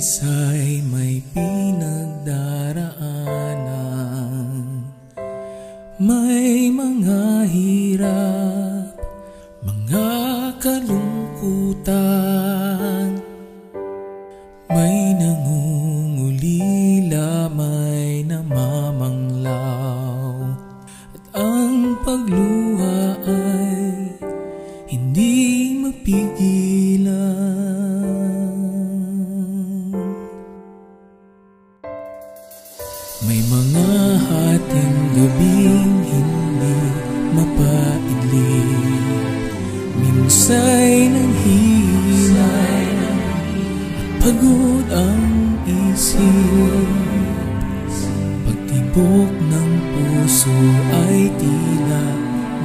Isa'y may pinagdaraanan, may mga hirap, mga kalungkutan, may nangungulila, may namamanglaw, at ang pagluha ay hindi mapigilan. May mga hating gabing hindi mapaidlip, minsa'y nanghihina at pagod ang isip. Pagtibok ng puso ay tila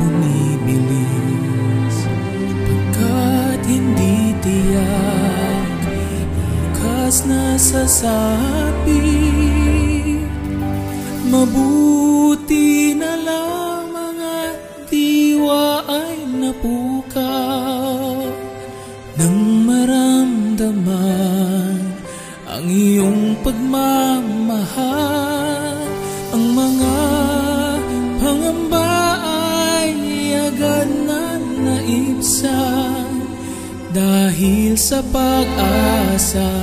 bumibilis, pagkat hindi tiyak bukas na sasabi. Mabuti na lamang at diwa ay napukaw nang maramdaman ang iyong pagmamahal. Ang mga pangamba ay agad na naibsan dahil sa pag-asa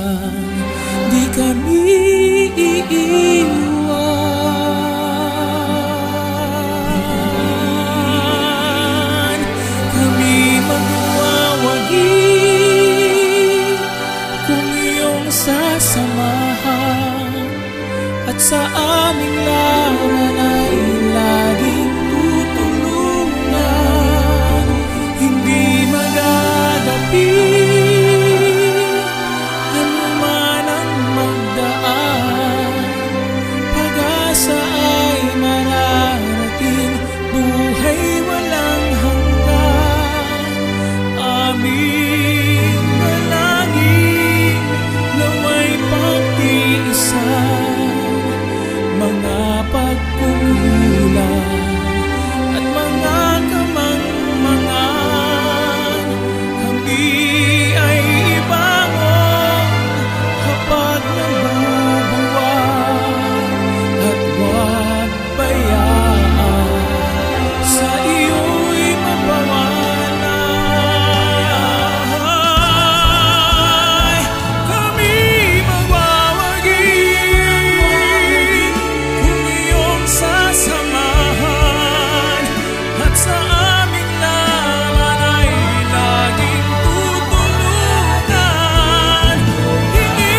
di kami iiwan. Sasamahan at sa aming laban ay laging tutulungan, hindi magagapi anuman ang magdaan. Pag-asa ay mararating, buhay walang hanggan. Aming dalangin naway pagtiisan mga pagkukulang at mga kamangmangan. Kami ay ibangon kapag nabubuwan, at huwag bayaan sa iyo'y mapawanay. Kami magwawagi kung iyong sasamahan, at sa aming laban ay laging tutulungan, hindi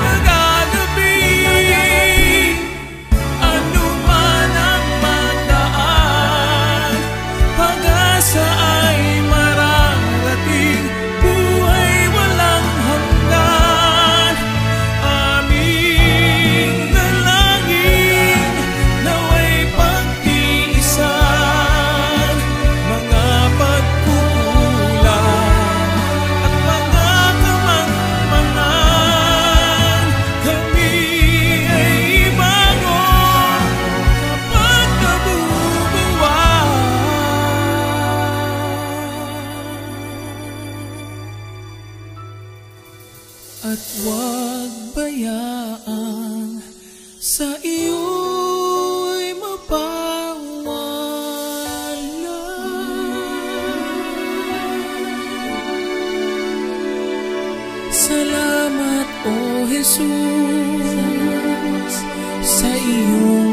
magagabi anuman ang magdaan. Pag-asa ay mararating, buhay walang hanggan. Aming dalangin naway pagtiisan mga pagkukulang at mga kamangmangan. Kami ay ibangon kapag nabubuwan, at huwag bayaan sa iyo'y mapawala. Salamat, O Jesus, sa iyong